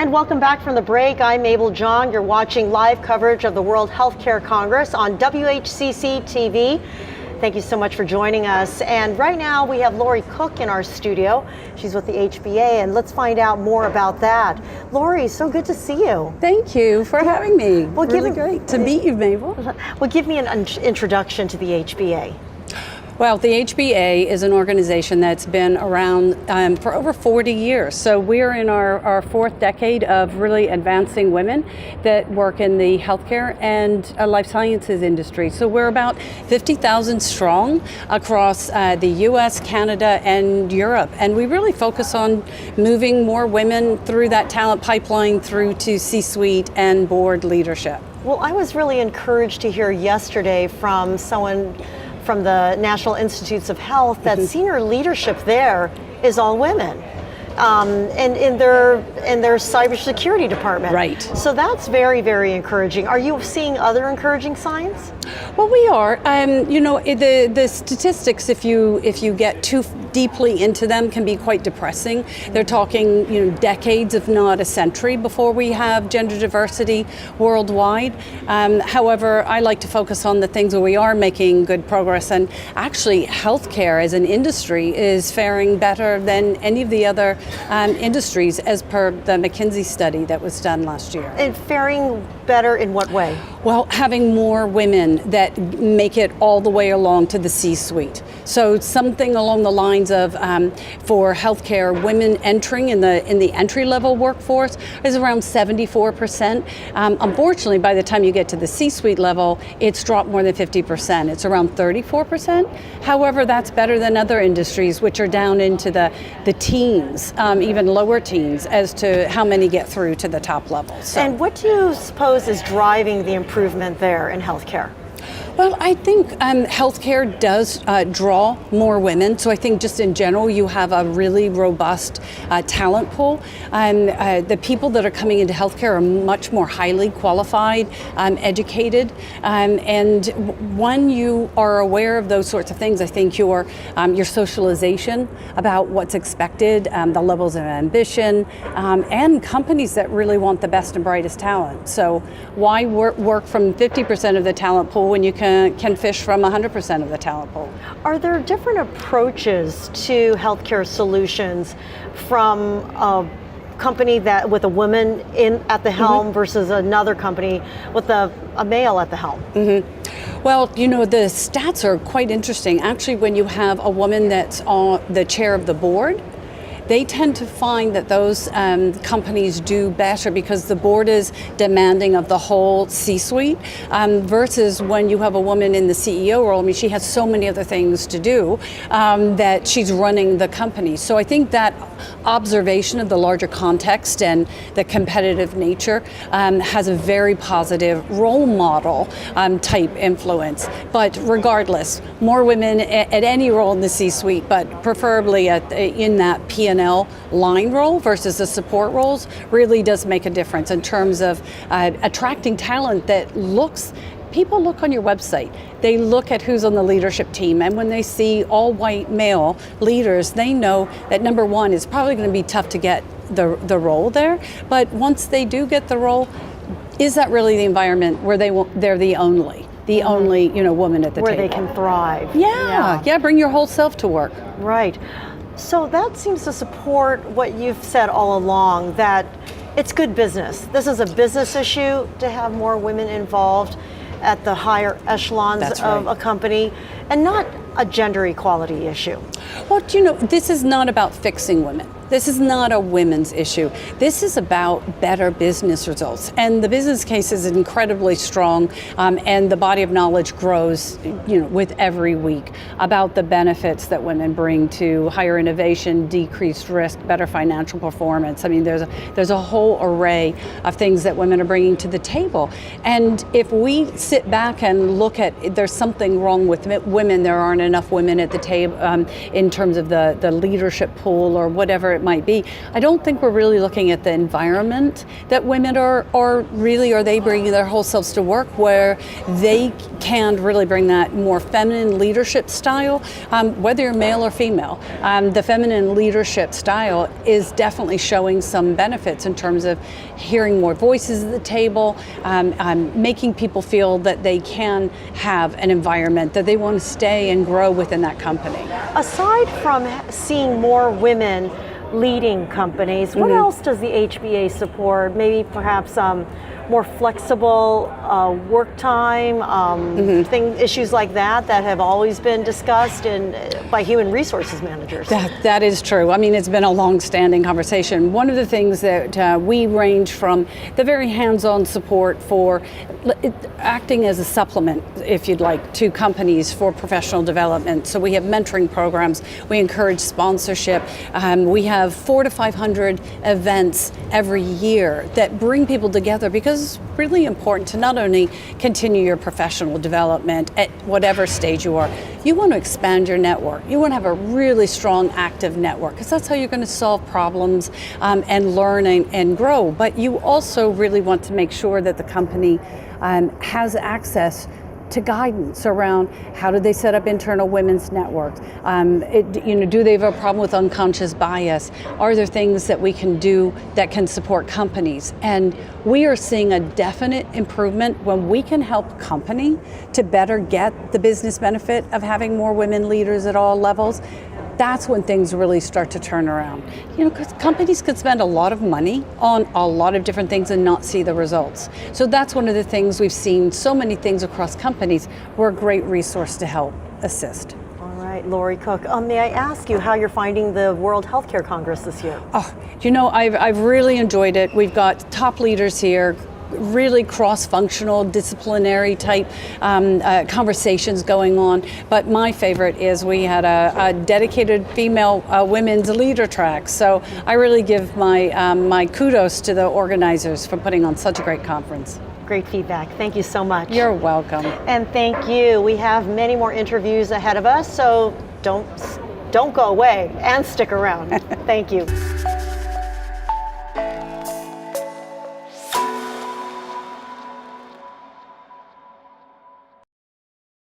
And welcome back from the break. I'm Mabel, Jong. You're watching live coverage of the World Healthcare Congress on WHCC TV. Thank you so much for joining us. And right now we have Laurie Cooke in our studio. She's with the HBA, and let's find out more about that. Laurie, so good to see you. Thank you for having me. Well, really great to meet you, Mabel. Well, give me an introduction to the HBA. Well, the HBA is an organization that's been around for over 40 years. So we're in our fourth decade of really advancing women that work in the healthcare and life sciences industry. So we're about 50,000 strong across the US, Canada, and Europe. And we really focus on moving more women through that talent pipeline through to C-suite and board leadership. Well, I was really encouraged to hear yesterday from someone from the National Institutes of Health that senior leadership there is all women, and in their cybersecurity department. Right. So that's very, very encouraging. Are you seeing other encouraging signs? Well, we are. You know, the statistics, if you get too deeply into them, can be quite depressing. They're talking, decades, if not a century, before we have gender diversity worldwide. However, I like to focus on the things where we are making good progress, and actually, healthcare as an industry is faring better than any of the other industries, as per the McKinsey study that was done last year. And faring better in what way? Well, having more women that make it all the way along to the C-suite. So something along the lines of, for healthcare, women entering in the entry-level workforce is around 74%. Unfortunately, by the time you get to the C-suite level, it's dropped more than 50%. It's around 34%. However, that's better than other industries, which are down into the teens, even lower teens, as to how many get through to the top level. So. And what do you suppose is driving the improvement there in healthcare? Well, I think healthcare does draw more women. So I think just in general, you have a really robust talent pool. The people that are coming into healthcare are much more highly qualified, educated. And when you are aware of those sorts of things, I think your socialization about what's expected, the levels of ambition, and companies that really want the best and brightest talent. So why work from 50% of the talent pool when you can fish from 100% of the talent pool? Are there different approaches to healthcare solutions from a company that with a woman at the helm versus another company with a male at the helm? Well, the stats are quite interesting. Actually, when you have a woman that's on the chair of the board, they tend to find that those companies do better because the board is demanding of the whole C-suite versus when you have a woman in the CEO role. I mean, she has so many other things to do that she's running the company. So I think that observation of the larger context and the competitive nature has a very positive role model type influence. But regardless, more women at any role in the C-suite, but preferably in that P&L line role versus the support roles really does make a difference in terms of attracting talent that people look on your website. They look at who's on the leadership team, and when they see all white male leaders, they know that number one, it's probably going to be tough to get the role there. But once they do get the role, is that really the environment where they're the only woman at the table? Where they can thrive. Yeah, bring your whole self to work. Right. So that seems to support what you've said all along, that it's good business. This is a business issue to have more women involved at the higher echelons of a company, and not a gender equality issue. Well, this is not about fixing women. This is not a women's issue. This is about better business results. And the business case is incredibly strong, and the body of knowledge grows, with every week about the benefits that women bring to higher innovation, decreased risk, better financial performance. I mean, there's a whole array of things that women are bringing to the table. And if we sit back and look at there's something wrong with women, there aren't enough women at the table in terms of the leadership pool or whatever it might be. I don't think we're really looking at the environment that women are they bringing their whole selves to work, where they can really bring that more feminine leadership style, whether you're male or female. The feminine leadership style is definitely showing some benefits in terms of hearing more voices at the table, making people feel that they can have an environment that they want to stay and grow within that company. Aside from seeing more women leading companies, what else does the HBA support? Maybe perhaps more flexible work time, issues like that have always been discussed by human resources managers. That is true. I mean, it's been a long-standing conversation. One of the things that we range from the very hands-on support for acting as a supplement, if you'd like, to companies for professional development. So we have mentoring programs. We encourage sponsorship. We have 400 to 500 events every year that bring people together, because it's really important to not only continue your professional development at whatever stage you are. You want to expand your network. You want to have a really strong, active network, because that's how you're going to solve problems and learn and grow. But you also really want to make sure that the company has access to guidance around how do they set up internal women's networks. Do they have a problem with unconscious bias? Are there things that we can do that can support companies? And we are seeing a definite improvement when we can help company to better get the business benefit of having more women leaders at all levels. That's when things really start to turn around. Because companies could spend a lot of money on a lot of different things and not see the results. So that's one of the things we've seen. So many things across companies. We're a great resource to help assist. All right, Laurie Cooke. May I ask you how you're finding the World Healthcare Congress this year? I've really enjoyed it. We've got top leaders here, really cross-functional, disciplinary type conversations going on. But my favorite is we had a dedicated female women's leader track. So I really give my kudos to the organizers for putting on such a great conference. Great feedback. Thank you so much. You're welcome. And thank you. We have many more interviews ahead of us, so don't go away and stick around. Thank you.